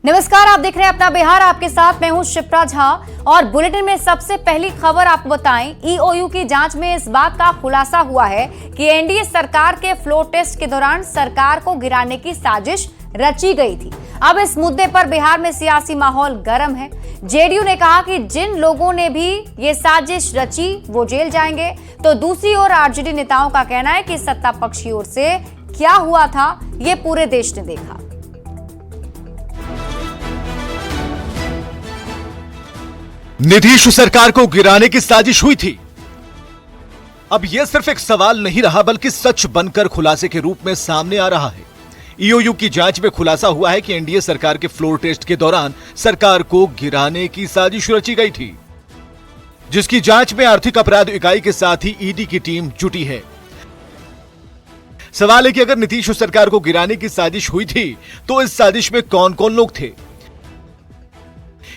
नमस्कार, आप देख रहे हैं अपना बिहार। आपके साथ मैं हूं शिप्रा झा और बुलेटिन में सबसे पहली खबर आपको बताएं। ईओयू की जांच में इस बात का खुलासा हुआ है कि एनडीए सरकार के फ्लोर टेस्ट के दौरान सरकार को गिराने की साजिश रची गई थी। अब इस मुद्दे पर बिहार में सियासी माहौल गर्म है। जेडीयू ने कहा कि जिन लोगों ने भी ये साजिश रची वो जेल जाएंगे, तो दूसरी ओर आरजेडी नेताओं का कहना है कि सत्ता पक्ष की ओर से क्या हुआ था ये पूरे देश ने देखा। नीतीश सरकार को गिराने की साजिश हुई थी। अब यह सिर्फ एक सवाल नहीं रहा बल्कि सच बनकर खुलासे के रूप में सामने आ रहा है। ईओयू की जांच में खुलासा हुआ है कि एनडीए सरकार के फ्लोर टेस्ट के दौरान सरकार को गिराने की साजिश रची गई थी, जिसकी जांच में आर्थिक अपराध इकाई के साथ ही ईडी की टीम जुटी है। सवाल है कि अगर नीतीश सरकार को गिराने की साजिश हुई थी तो इस साजिश में कौन कौन लोग थे।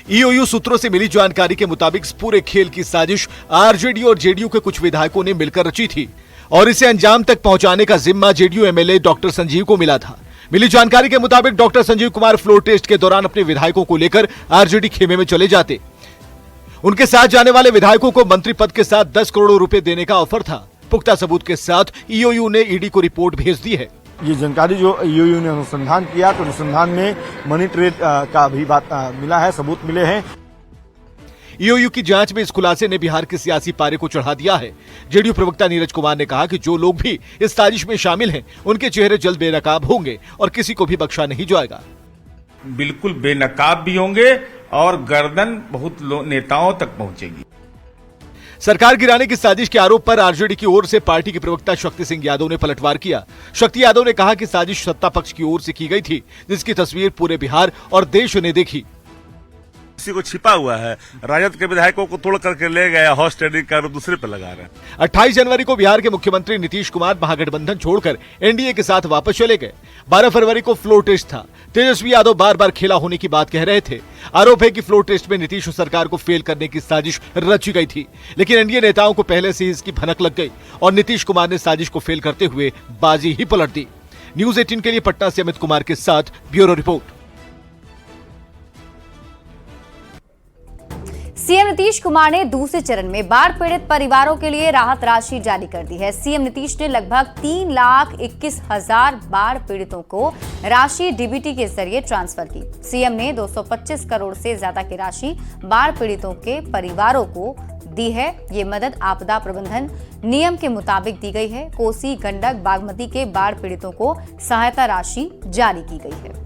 ईओयू सूत्रों से मिली जानकारी के मुताबिक इस पूरे खेल की साजिश आरजेडी और जेडीयू के कुछ विधायकों ने मिलकर रची थी और इसे अंजाम तक पहुंचाने का जिम्मा जेडीयू एमएलए डॉक्टर संजीव को मिला था। मिली जानकारी के मुताबिक doctor Sanjeev Kumar floor test के दौरान अपने विधायकों को लेकर आरजेडी खेमे में चले जाते। उनके साथ जाने वाले विधायकों को मंत्री पद के साथ 10 करोड़ रुपए देने का ऑफर था। पुख्ता सबूत के साथ ईओयू ने ईडी को रिपोर्ट भेज दी है। ये जानकारी जो ईओयू ने अनुसंधान किया तो अनुसंधान में मनी ट्रेड का भी बात मिला है, सबूत मिले हैं। ईओयू की जांच में इस खुलासे ने बिहार के सियासी पारे को चढ़ा दिया है। जेडीयू प्रवक्ता नीरज कुमार ने कहा कि जो लोग भी इस साजिश में शामिल हैं, उनके चेहरे जल्द बेनकाब होंगे और किसी को भी बख्शा नहीं जाएगा। बिल्कुल बेनकाब भी होंगे और गर्दन बहुत नेताओं तक पहुंचेगी। सरकार गिराने की साजिश के आरोप पर आरजेडी की ओर से पार्टी के प्रवक्ता शक्ति सिंह यादव ने पलटवार किया। शक्ति यादव ने कहा कि साजिश सत्ता पक्ष की ओर से की गई थी, जिसकी तस्वीर पूरे बिहार और देश ने देखी। किसी को छिपा हुआ है, राजद के विधायकों को तोड़ करके ले गया, हॉर्स ट्रेडिंग का दूसरे पर लगा रहे हैं। 28 जनवरी को बिहार के मुख्यमंत्री नीतीश कुमार महागठबंधन छोड़कर एनडीए के साथ वापस चले गए। 12 फरवरी को फ्लोर टेस्ट था। तेजस्वी यादव बार बार खेला होने की बात कह रहे थे। आरोप है कि फ्लोर टेस्ट में नीतीश सरकार को फेल करने की साजिश रची गई थी, लेकिन एनडीए नेताओं को पहले से इसकी भनक लग गई और नीतीश कुमार ने साजिश को फेल करते हुए बाजी ही पलट दी। न्यूज 18 के लिए पटना से अमित कुमार के साथ bureau report. CM Nitish Kumar ने दूसरे चरण में बाढ़ पीड़ित परिवारों के लिए राहत राशि जारी कर दी है। सीएम नीतीश ने लगभग 3,21,000 बाढ़ पीड़ितों को राशि डीबीटी के जरिए ट्रांसफर की। सीएम ने 225 करोड़ से ज्यादा की राशि बाढ़ पीड़ितों के परिवारों को दी है। ये मदद आपदा प्रबंधन नियम के मुताबिक दी गई है। कोसी, गंडक, बागमती के बाढ़ पीड़ितों को सहायता राशि जारी की गई है।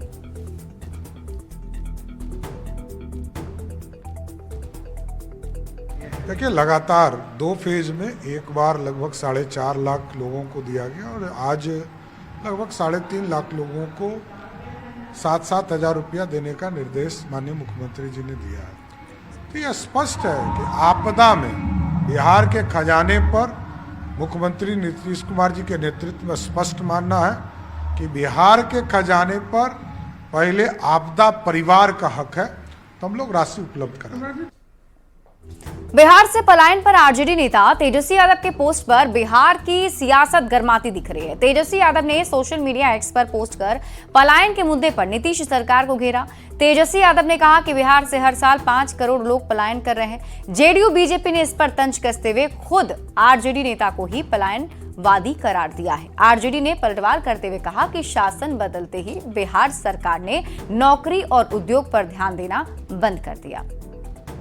देखिए, लगातार 2 फेज में एक बार लगभग 4.5 लाख लोगों को दिया गया और आज लगभग 3.5 लाख लोगों को 7-7 हज़ार रुपया देने का निर्देश माननीय मुख्यमंत्री जी ने दिया है। तो यह स्पष्ट है कि आपदा में बिहार के खजाने पर मुख्यमंत्री नीतीश कुमार जी के नेतृत्व में स्पष्ट मानना है कि बिहार के खजाने पर पहले आपदा परिवार का हक है, तो हम लोग राशि उपलब्ध कराएंगे। बिहार से पलायन पर आरजेडी नेता तेजस्वी यादव के पोस्ट पर बिहार की सियासत गर्माती दिख रही है। तेजस्वी यादव ने सोशल मीडिया एक्स पर पोस्ट कर पलायन के मुद्दे पर नीतीश सरकार को घेरा। तेजस्वी यादव ने कहा कि बिहार से हर साल 5 करोड़ लोग पलायन कर रहे हैं। जेडीयू बीजेपी ने इस पर तंज कसते हुए खुद आरजेडी नेता को ही पलायनवादी करार दिया है। आरजेडी ने पलटवार करते हुए कहा कि शासन बदलते ही बिहार सरकार ने नौकरी और उद्योग पर ध्यान देना बंद कर दिया।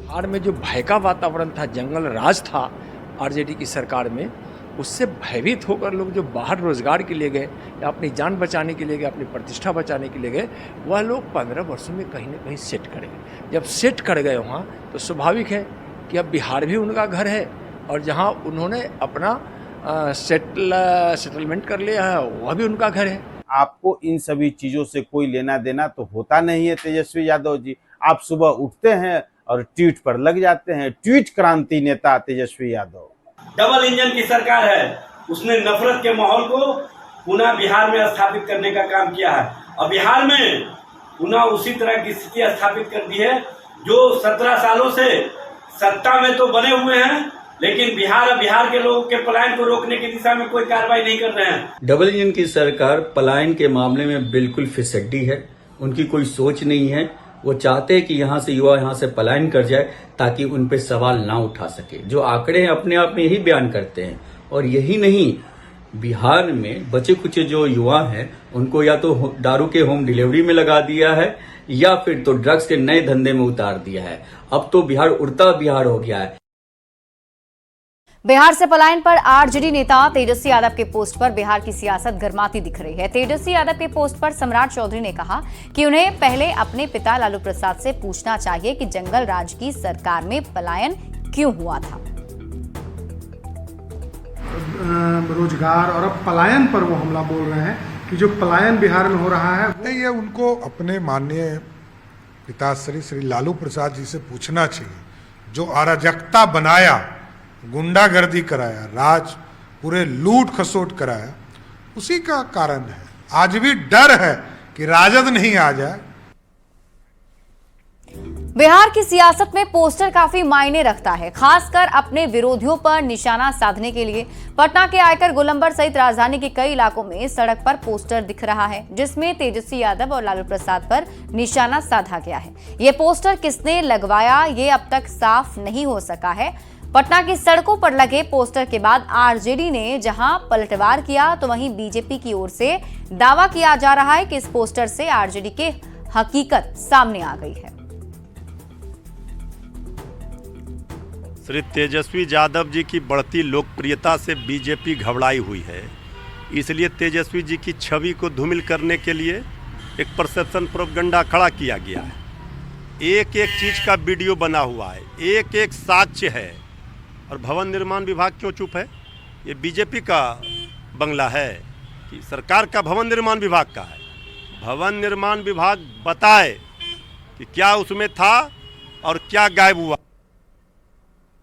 बिहार में जो भय का वातावरण था, जंगल राज था आरजेडी की सरकार में, उससे भयभीत होकर लोग जो बाहर रोजगार के लिए गए या अपनी जान बचाने के लिए गए, अपनी प्रतिष्ठा बचाने के लिए गए, वह लोग 15 वर्षों में कहीं ना कहीं सेट कर गए। जब सेट कर गए वहाँ तो स्वाभाविक है कि अब बिहार भी उनका घर है और जहाँ उन्होंने अपना सेटलमेंट कर लिया है वह भी उनका घर है। आपको इन सभी चीज़ों से कोई लेना देना तो होता नहीं है तेजस्वी यादव जी। आप सुबह उठते हैं और ट्वीट पर लग जाते हैं। ट्वीट क्रांति नेता तेजस्वी यादव। डबल इंजन की सरकार है, उसने नफरत के माहौल को पुनः बिहार में स्थापित करने का काम किया है और बिहार में पुनः उसी तरह की स्थिति स्थापित कर दी है जो 17 सालों से सत्ता में तो बने हुए हैं, लेकिन बिहार के लोगों के पलायन को रोकने की दिशा में कोई कार्रवाई नहीं कर रहे हैं। डबल इंजन की सरकार पलायन के मामले में बिल्कुल फिसड्डी है, उनकी कोई सोच नहीं है। वो चाहते हैं कि यहाँ से युवा यहाँ से पलायन कर जाए ताकि उन पे सवाल ना उठा सके। जो आंकड़े हैं अपने आप में यही बयान करते हैं। और यही नहीं, बिहार में बचे कुछ जो युवा हैं उनको या तो दारू के होम डिलीवरी में लगा दिया है या फिर तो ड्रग्स के नए धंधे में उतार दिया है। अब तो बिहार उड़ता बिहार हो गया है। बिहार से पलायन पर आरजेडी नेता तेजस्वी यादव के पोस्ट पर बिहार की सियासत गर्माती दिख रही है। तेजस्वी यादव के पोस्ट पर सम्राट चौधरी ने कहा कि उन्हें पहले अपने पिता लालू प्रसाद से पूछना चाहिए कि जंगल राज की सरकार में पलायन क्यों हुआ था। रोजगार और अब पलायन पर वो हमला बोल रहे हैं कि जो पलायन बिहार में हो रहा है, ये उनको अपने माननीय पिताश्री श्री लालू प्रसाद जी से पूछना चाहिए। जो अराजकता बनाया, गुंडागर्दी कराया, राज पूरे लूट खसोट कराया, उसी का कारण है। आज भी डर है कि राजद नहीं आ जाए। बिहार की सियासत में पोस्टर काफी मायने रखता है, खासकर अपने विरोधियों पर निशाना साधने के लिए। पटना के आयकर गोलंबर सहित राजधानी के कई इलाकों में सड़क पर पोस्टर दिख रहा है जिसमें तेजस्वी यादव और लालू प्रसाद पर निशाना साधा गया है। ये पोस्टर किसने लगवाया ये अब तक साफ नहीं हो सका है। पटना की सड़कों पर लगे पोस्टर के बाद आरजेडी ने जहां पलटवार किया तो वहीं बीजेपी की ओर से दावा किया जा रहा है कि इस पोस्टर से आरजेडी की हकीकत सामने आ गई है। श्री तेजस्वी यादव जी की बढ़ती लोकप्रियता से बीजेपी घबराई हुई है। इसलिए तेजस्वी जी की छवि को धूमिल करने के लिए एक परसेप्शन प्रोपगंडा खड़ा किया गया है। एक एक चीज का वीडियो बना हुआ है, एक एक साक्ष्य है। और भवन निर्माण विभाग क्यों चुप है? ये बीजेपी का बंगला है कि सरकार का भवन निर्माण विभाग का है? भवन निर्माण विभाग बताए कि क्या उसमें था और क्या गायब हुआ।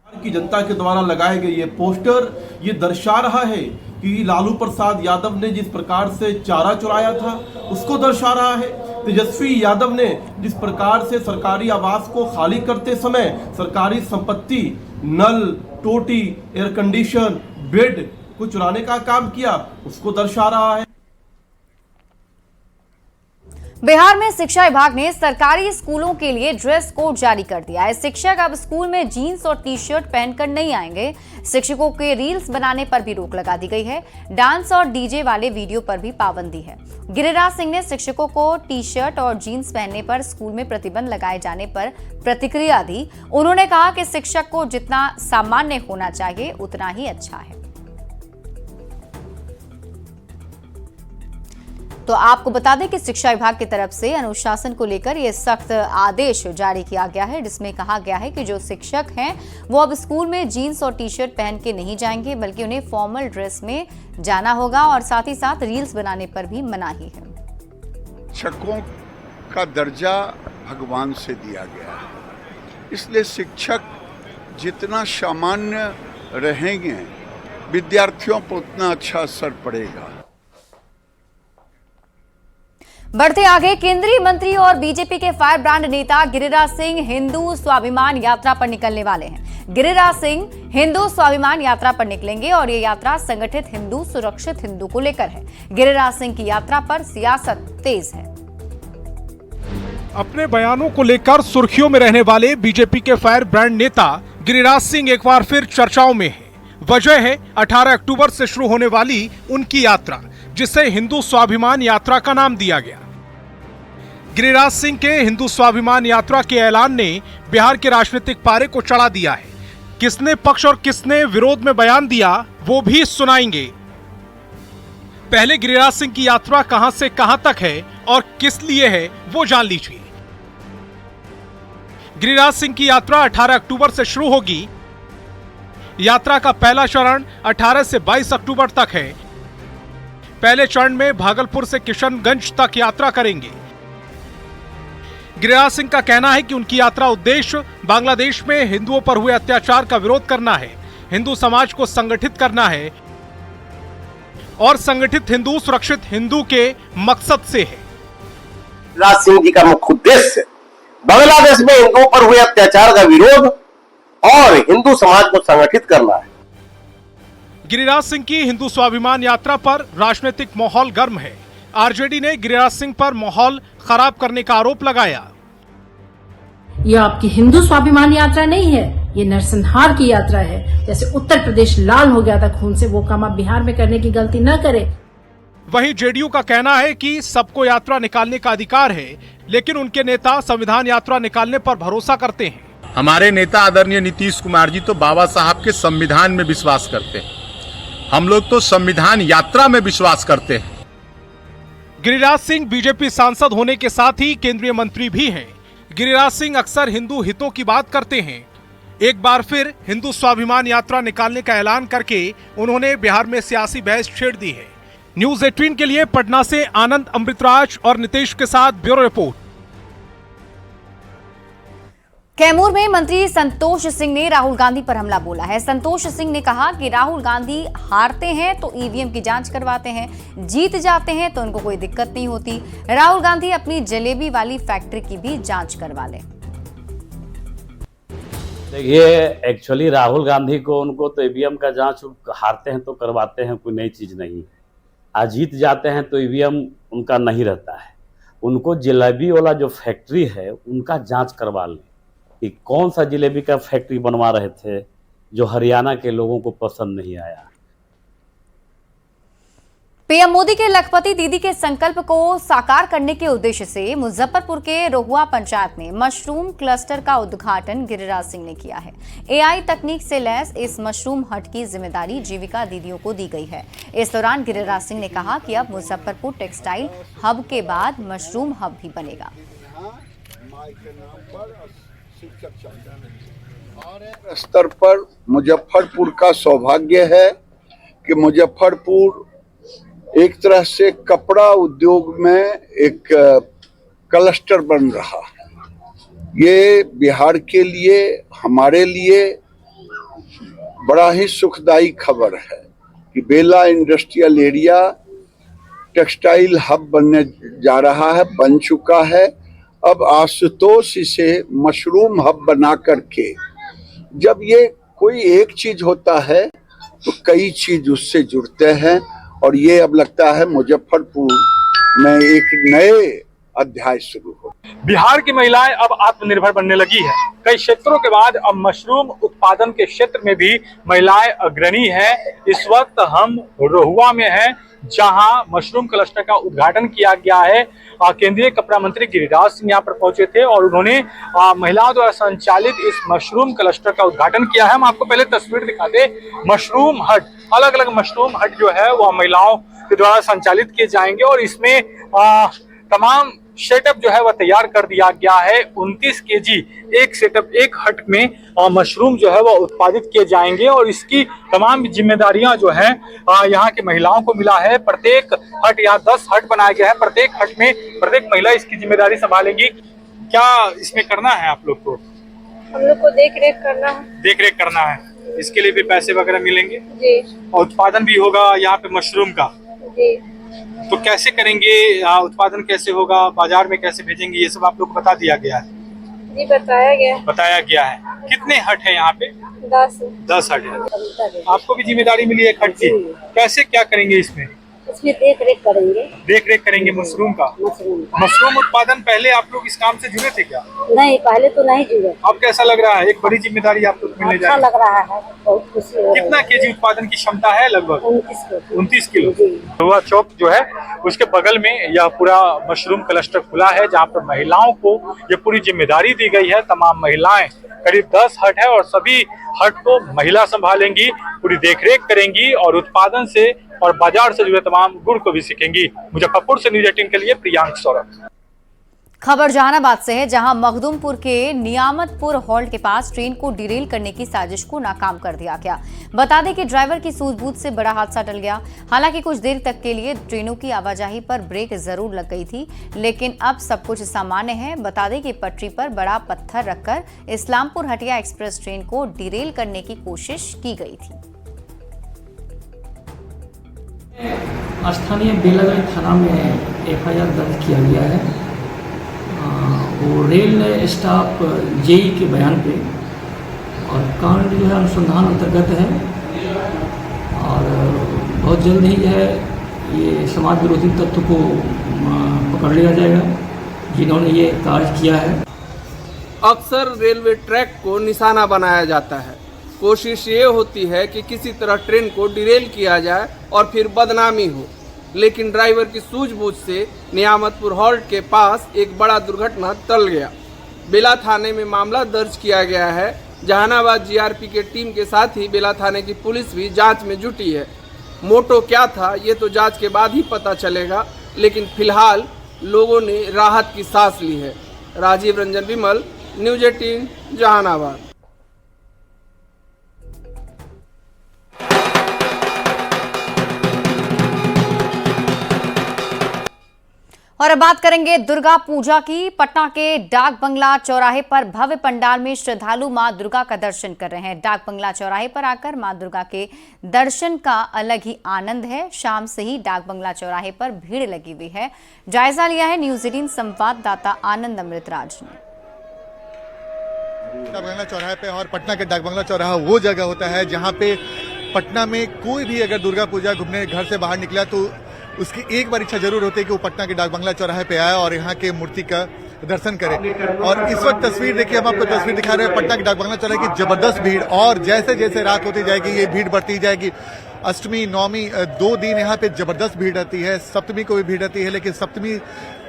की जनता के द्वारा लगाए गए ये पोस्टर ये दर्शा रहा है कि लालू प्रसाद यादव ने जिस प्रकार से चारा चुराया था उसको दर्शा रहा है। तेजस्वी यादव ने जिस प्रकार से सरकारी आवास को खाली करते समय सरकारी संपत्ति, नल, टोटी, एयर कंडीशन, बेड को चुराने का काम किया उसको दर्शा रहा है। बिहार में शिक्षा विभाग ने सरकारी स्कूलों के लिए ड्रेस कोड जारी कर दिया है। शिक्षक अब स्कूल में जीन्स और टी शर्ट पहनकर नहीं आएंगे। शिक्षकों के रील्स बनाने पर भी रोक लगा दी गई है। डांस और डीजे वाले वीडियो पर भी पाबंदी है। गिरिराज सिंह ने शिक्षकों को टी शर्ट और जीन्स पहनने पर स्कूल में प्रतिबंध लगाए जाने पर प्रतिक्रिया दी। उन्होंने कहा कि शिक्षक को जितना सामान्य होना चाहिए उतना ही अच्छा है। तो आपको बता दें कि शिक्षा विभाग की तरफ से अनुशासन को लेकर यह सख्त आदेश जारी किया गया है जिसमें कहा गया है कि जो शिक्षक हैं वो अब स्कूल में जीन्स और टी शर्ट पहन के नहीं जाएंगे बल्कि उन्हें फॉर्मल ड्रेस में जाना होगा और साथ ही साथ रील्स बनाने पर भी मनाही है। शिक्षकों का दर्जा भगवान से दिया गया है, इसलिए शिक्षक जितना सामान्य रहेंगे विद्यार्थियों पर उतना अच्छा असर पड़ेगा। बढ़ते आगे, केंद्रीय मंत्री और बीजेपी के फायर ब्रांड नेता गिरिराज सिंह हिंदू स्वाभिमान यात्रा पर निकलने वाले हैं। गिरिराज सिंह हिंदू स्वाभिमान यात्रा पर निकलेंगे और ये यात्रा संगठित हिंदू, सुरक्षित हिंदू को लेकर है। गिरिराज सिंह की यात्रा पर सियासत तेज है। अपने बयानों को लेकर सुर्खियों में रहने वाले बीजेपी के फायर ब्रांड नेता गिरिराज सिंह एक बार फिर चर्चाओं में है। वजह है 18 अक्टूबर से शुरू होने वाली उनकी यात्रा, जिसे हिंदू स्वाभिमान यात्रा का नाम दिया गया। गिरिराज सिंह के हिंदू स्वाभिमान यात्रा के ऐलान ने बिहार के राजनीतिक पारे को चढ़ा दिया है। किसने पक्ष और किसने विरोध में बयान दिया वो भी सुनाएंगे। पहले गिरिराज सिंह की यात्रा कहां से कहां तक है और किस लिए है वो जान लीजिए। गिरिराज सिंह की यात्रा 18 अक्टूबर से शुरू होगी। यात्रा का पहला चरण 18 से 22 अक्टूबर तक है। पहले चरण में भागलपुर से किशनगंज तक यात्रा करेंगे। गिरिराज सिंह का कहना है कि उनकी यात्रा उद्देश्य बांग्लादेश में हिंदुओं पर हुए अत्याचार का विरोध करना है, हिंदू समाज को संगठित करना है और संगठित हिंदू, सुरक्षित हिंदू के मकसद से है। गिरिराज सिंह जी का मुख्य उद्देश्य बांग्लादेश में हिंदुओं पर हुए अत्याचार का विरोध और हिंदू समाज को संगठित करना है। गिरिराज सिंह की हिंदू स्वाभिमान यात्रा पर राजनीतिक माहौल गर्म है। आरजेडी ने गिरिराज सिंह पर माहौल खराब करने का आरोप लगाया। यह आपकी हिंदू स्वाभिमान यात्रा नहीं है, ये नरसंहार की यात्रा है। जैसे उत्तर प्रदेश लाल हो गया था खून से, वो काम आप बिहार में करने की गलती न करें। वहीं जेडीयू का कहना है कि सबको यात्रा निकालने का अधिकार है, लेकिन उनके नेता संविधान यात्रा निकालने पर भरोसा करते हैं। हमारे नेता आदरणीय नीतीश कुमार जी तो बाबा साहब के संविधान में विश्वास करते हैं, हम लोग तो संविधान यात्रा में विश्वास करते हैं। गिरिराज सिंह बीजेपी सांसद होने के साथ ही केंद्रीय मंत्री भी हैं। गिरिराज सिंह अक्सर हिंदू हितों की बात करते हैं। एक बार फिर हिंदू स्वाभिमान यात्रा निकालने का ऐलान करके उन्होंने बिहार में सियासी बहस छेड़ दी है। न्यूज 18 के लिए पटना से आनंद अमृतराज और नितेश के साथ ब्यूरो रिपोर्ट। कैमूर में मंत्री संतोष सिंह ने राहुल गांधी पर हमला बोला है। संतोष सिंह ने कहा कि राहुल गांधी हारते हैं तो ईवीएम की जांच करवाते हैं, जीत जाते हैं तो उनको कोई दिक्कत नहीं होती। राहुल गांधी अपनी जलेबी वाली फैक्ट्री की भी जांच करवा लें। देखिए, एक्चुअली राहुल गांधी को उनको तो ईवीएम का जांच हारते हैं तो करवाते हैं, कोई नई चीज नहीं। आज जीत जाते हैं तो ईवीएम उनका नहीं रहता है। उनको जलेबी वाला जो फैक्ट्री है उनका जांच करवा लें कि कौन सा जलेबी का फैक्ट्री बनवा रहे थे जो हरियाणा के लोगों को पसंद नहीं आया। पीएम मोदी के लखपति दीदी के संकल्प को साकार करने के उद्देश्य से मुजफ्फरपुर के रोहुआ पंचायत में मशरूम क्लस्टर का उद्घाटन गिरिराज सिंह ने किया है। एआई तकनीक से लैस इस मशरूम हट की जिम्मेदारी जीविका दीदियों को दी गई है। इस दौरान गिरिराज सिंह ने कहा कि अब मुजफ्फरपुर टेक्सटाइल हब के बाद मशरूम हब भी बनेगा। स्तर पर मुजफ्फरपुर का सौभाग्य है कि मुजफ्फरपुर एक तरह से कपड़ा उद्योग में एक क्लस्टर बन रहा है। ये बिहार के लिए, हमारे लिए बड़ा ही सुखदायी खबर है कि बेला इंडस्ट्रियल एरिया टेक्सटाइल हब बनने जा रहा है, बन चुका है। अब आशुतोष इसे मशरूम हब बना करके, जब ये कोई एक चीज होता है तो कई चीज उससे जुड़ते हैं, और ये अब लगता है मुजफ्फरपुर में एक नए अध्याय शुरू हो। बिहार की महिलाएं अब आत्मनिर्भर बनने लगी है। कई क्षेत्रों के बाद अब मशरूम उत्पादन के क्षेत्र में भी महिलाएं अग्रणी हैं। इस वक्त हम रोहुआ में हैं, जहां मशरूम क्लस्टर का उद्घाटन किया गया है। केंद्रीय कपड़ा मंत्री गिरिराज सिंह यहाँ पर पहुंचे थे और उन्होंने महिलाओं द्वारा संचालित इस मशरूम क्लस्टर का उद्घाटन किया है। हम आपको पहले तस्वीर दिखा दें। मशरूम हट, अलग अलग मशरूम हट जो है वह महिलाओं के द्वारा संचालित किए जाएंगे और इसमें तमाम सेटअप जो है वह तैयार कर दिया गया है। 29 केजी एक सेटअप, एक हट में मशरूम जो है वह उत्पादित किए जाएंगे और इसकी तमाम जिम्मेदारियां जो है यहाँ के महिलाओं को मिला है। प्रत्येक हट, यहाँ 10 हट बनाया गया है, प्रत्येक हट में प्रत्येक महिला इसकी जिम्मेदारी संभालेंगी। क्या इसमें करना है आप लोग को? हम लोग को देख रेख करना है। देख रेख करना है, इसके लिए भी पैसे वगैरह मिलेंगे जी। और उत्पादन भी होगा यहाँ पे मशरूम का जी। तो कैसे करेंगे, उत्पादन कैसे होगा, बाजार में कैसे भेजेंगे, ये सब आप लोग को बता दिया गया है? जी, बताया गया है। कितने हट है यहाँ पे? 10 हट है। आपको भी जिम्मेदारी मिली है हट की, कैसे क्या करेंगे इसमें? इसमें देख रेख करेंगे मशरूम का। मशरूम उत्पादन, पहले आप लोग इस काम से जुड़े थे क्या? नहीं, पहले तो नहीं जुड़े। अब कैसा लग रहा है? एक बड़ी जिम्मेदारी आपको मिलने जा रही है। लग रहा है, बहुत खुशी हो रही है। कितना केजी उत्पादन की क्षमता है? लगभग 29 किलो। रोहुआ चौक जो है उसके बगल में यह पूरा मशरूम क्लस्टर खुला है, जहाँ पर महिलाओं को ये पूरी जिम्मेदारी दी गई है। तमाम महिलाएं, करीब 10 हट है और सभी हट को महिला संभालेंगी, पूरी देखरेख करेंगी और उत्पादन से और बाजार से जुड़े तमाम गुण को भी सीखेंगी। मुजफ्फरपुर से न्यूज 18 के लिए प्रियांक सौरभ। खबर जहानाबाद से है, जहां मखदूमपुर के नियामतपुर हॉल्ट के पास ट्रेन को डिरेल करने की साजिश को नाकाम कर दिया गया। बता दें कि ड्राइवर की सूझबूझ से बड़ा हादसा टल गया। हालांकि कुछ देर तक के लिए ट्रेनों की आवाजाही पर ब्रेक जरूर लग गई थी, लेकिन अब सब कुछ सामान्य है। बता दें कि पटरी पर बड़ा पत्थर रखकर इस्लामपुर हटिया एक्सप्रेस ट्रेन को डिरेल करने की कोशिश की गई थी। स्थानीय बेलागंज थाना में एफआईआर दर्ज किया गया है। वो रेल स्टाफ जेई के बयान पे, और कांड जो है अनुसंधान अंतर्गत है और बहुत जल्द ही जो है ये समाज विरोधी तत्व को पकड़ लिया जाएगा जिन्होंने ये कार्य किया है। अक्सर रेलवे ट्रैक को निशाना बनाया जाता है। कोशिश ये होती है कि किसी तरह ट्रेन को डिरेल किया जाए और फिर बदनामी हो, लेकिन ड्राइवर की सूझबूझ से नियामतपुर हॉल्ट के पास एक बड़ा दुर्घटना टल गया। बेला थाने में मामला दर्ज किया गया है। जहानाबाद जीआरपी के टीम के साथ ही बेला थाने की पुलिस भी जांच में जुटी है। मोटो क्या था ये तो जांच के बाद ही पता चलेगा, लेकिन फिलहाल लोगों ने राहत की सांस ली है। राजीव रंजन विमल, न्यूज 18 जहानाबाद। और अब बात करेंगे दुर्गा पूजा की। पटना के डाक बंगला चौराहे पर भव्य पंडाल में श्रद्धालु मां दुर्गा का दर्शन कर रहे हैं। डाक बंगला चौराहे पर आकर मां दुर्गा के दर्शन का अलग ही आनंद है। शाम से ही डाक बंगला चौराहे पर भीड़ लगी हुई है। जायजा लिया है न्यूज 18 संवाददाता आनंद अमृतराज ने। डाक बंगला चौराहे पे, और पटना के डाक बंगला चौराहा वो जगह होता है जहाँ पे पटना में कोई भी अगर दुर्गा पूजा घूमने घर से बाहर निकला तो उसकी एक बार इच्छा जरूर होती है कि वो पटना के डाक बंगला चौराहे पे आए और यहाँ के मूर्ति का दर्शन करें। और इस वक्त तस्वीर देखिए, हम आपको तस्वीर दिखा रहे हैं पटना के डाक बंगला चौराहे की जबरदस्त भीड़, और जैसे जैसे रात होती जाएगी ये भीड़ बढ़ती जाएगी। अष्टमी नवमी 2 दिन यहाँ पे जबरदस्त भीड़ रहती है। सप्तमी को भी भीड़ रहती है, लेकिन सप्तमी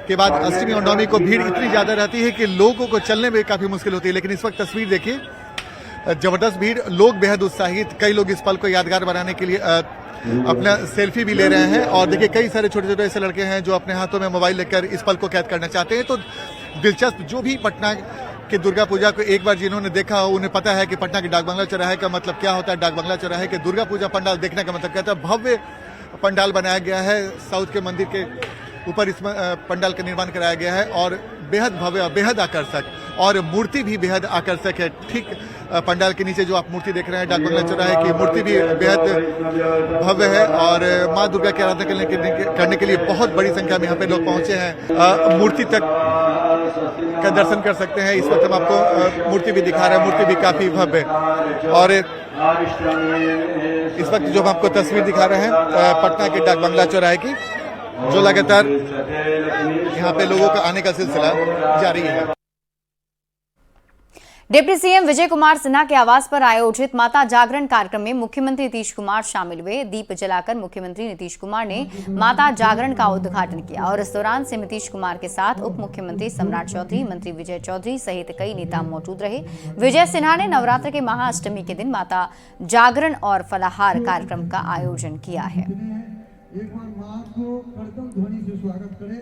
के बाद अष्टमी और नवमी को भीड़ इतनी ज्यादा रहती है कि लोगों को चलने में काफी मुश्किल होती है। लेकिन इस वक्त तस्वीर देखिए, जबरदस्त भीड़, लोग बेहद उत्साहित, कई लोग इस पल को यादगार बनाने के लिए अपना सेल्फी भी ले रहे हैं। और देखिए कई सारे छोटे छोटे ऐसे लड़के हैं जो अपने हाथों में मोबाइल लेकर इस पल को कैद करना चाहते हैं। तो दिलचस्प, जो भी पटना के दुर्गा पूजा को एक बार जिन्होंने देखा हो उन्हें पता है कि पटना के डाक बंगला चौराहे का मतलब क्या होता है। डाक बंगला चौराहे के दुर्गा पूजा पंडाल देखने का मतलब क्या होता है। भव्य पंडाल बनाया गया है, साउथ के मंदिर के ऊपर इस पंडाल का निर्माण कराया गया है और बेहद भव्य, बेहद आकर्षक, और मूर्ति भी बेहद आकर्षक है। ठीक पंडाल के नीचे जो आप मूर्ति देख रहे हैं डाक बंगला चौराहे की, मूर्ति भी बेहद भव्य है और मां दुर्गा की आराधना करने के लिए बहुत बड़ी संख्या में यहाँ पे लोग पहुंचे हैं। मूर्ति तक का दर्शन कर सकते हैं। इस वक्त हम आपको मूर्ति भी दिखा रहे हैं, मूर्ति भी काफी भव्य। और इस वक्त जो हम आपको तस्वीर दिखा रहे हैं पटना के डाक बंगला चौराहे की, जो लगातार यहाँ पे लोगों का आने का सिलसिला जारी है। डिप्टी सीएम विजय कुमार सिन्हा के आवास पर आयोजित माता जागरण कार्यक्रम में मुख्यमंत्री नीतीश कुमार शामिल हुए। दीप जलाकर मुख्यमंत्री नीतीश कुमार ने माता जागरण का उद्घाटन किया और इस दौरान सीएम नीतीश कुमार के साथ उप मुख्यमंत्री सम्राट चौधरी, मंत्री विजय चौधरी सहित कई नेता मौजूद रहे। विजय सिन्हा ने नवरात्र के महाअष्टमी के दिन माता जागरण और फलाहार कार्यक्रम का आयोजन किया है। एक बार मां को करतम ध्वनि से स्वागत करें।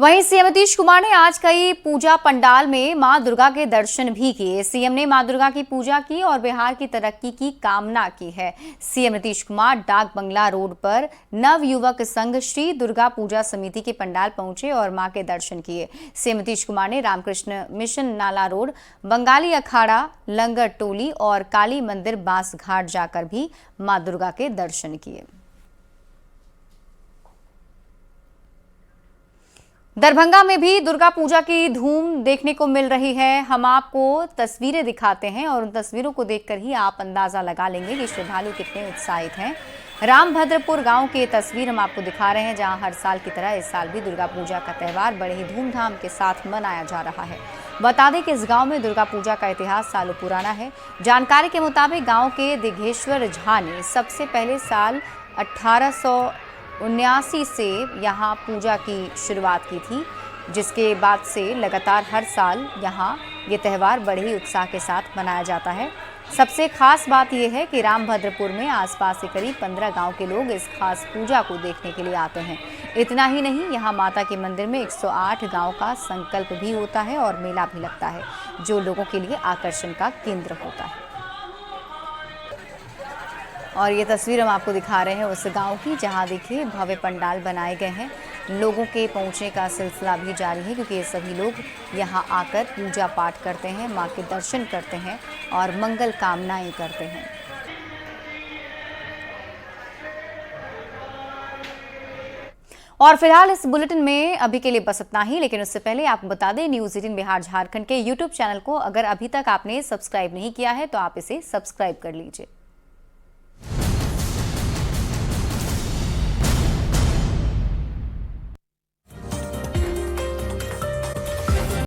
वहीं सीएम नीतीश कुमार ने आज कई पूजा पंडाल में मां दुर्गा के दर्शन भी किए। सीएम ने मां दुर्गा की पूजा की और बिहार की तरक्की की कामना की है। सीएम नीतीश कुमार डाक बंगला रोड पर नव युवक संघ श्री दुर्गा पूजा समिति के पंडाल पहुंचे और मां के दर्शन किए। सीएम नीतीश कुमार ने रामकृष्ण मिशन नाला रोड, बंगाली अखाड़ा, लंगर टोली और काली मंदिर बांस घाट जाकर भी मां दुर्गा के दर्शन किए। दरभंगा में भी दुर्गा पूजा की धूम देखने को मिल रही है। हम आपको तस्वीरें दिखाते हैं और उन तस्वीरों को देखकर ही आप अंदाजा लगा लेंगे कि श्रद्धालु कितने उत्साहित हैं। रामभद्रपुर गांव की तस्वीर हम आपको दिखा रहे हैं, जहां हर साल की तरह इस साल भी दुर्गा पूजा का त्यौहार बड़े ही धूमधाम के साथ मनाया जा रहा है। बता दें कि इस गांव में दुर्गा पूजा का इतिहास सालों पुराना है। जानकारी के मुताबिक गाँव के दिघेश्वर झा ने सबसे पहले साल 1879 से यहाँ पूजा की शुरुआत की थी, जिसके बाद से लगातार हर साल यहाँ ये त्यौहार बड़े ही उत्साह के साथ मनाया जाता है। सबसे खास बात यह है कि रामभद्रपुर में आसपास से करीब 15 गांव के लोग इस खास पूजा को देखने के लिए आते हैं। इतना ही नहीं, यहाँ माता के मंदिर में 108 गांव का संकल्प भी होता है और मेला भी लगता है, जो लोगों के लिए आकर्षण का केंद्र होता है। और ये तस्वीर हम आपको दिखा रहे हैं उस गांव की, जहां देखिए भव्य पंडाल बनाए गए हैं। लोगों के पहुंचने का सिलसिला भी जारी है, क्योंकि ये सभी लोग यहां आकर पूजा पाठ करते हैं, मां के दर्शन करते हैं और मंगल कामनाएं करते हैं। और फिलहाल इस बुलेटिन में अभी के लिए बस इतना ही, लेकिन उससे पहले आपको बता दें, न्यूज 18 बिहार झारखंड के यूट्यूब चैनल को अगर अभी तक आपने सब्सक्राइब नहीं किया है तो आप इसे सब्सक्राइब कर लीजिए।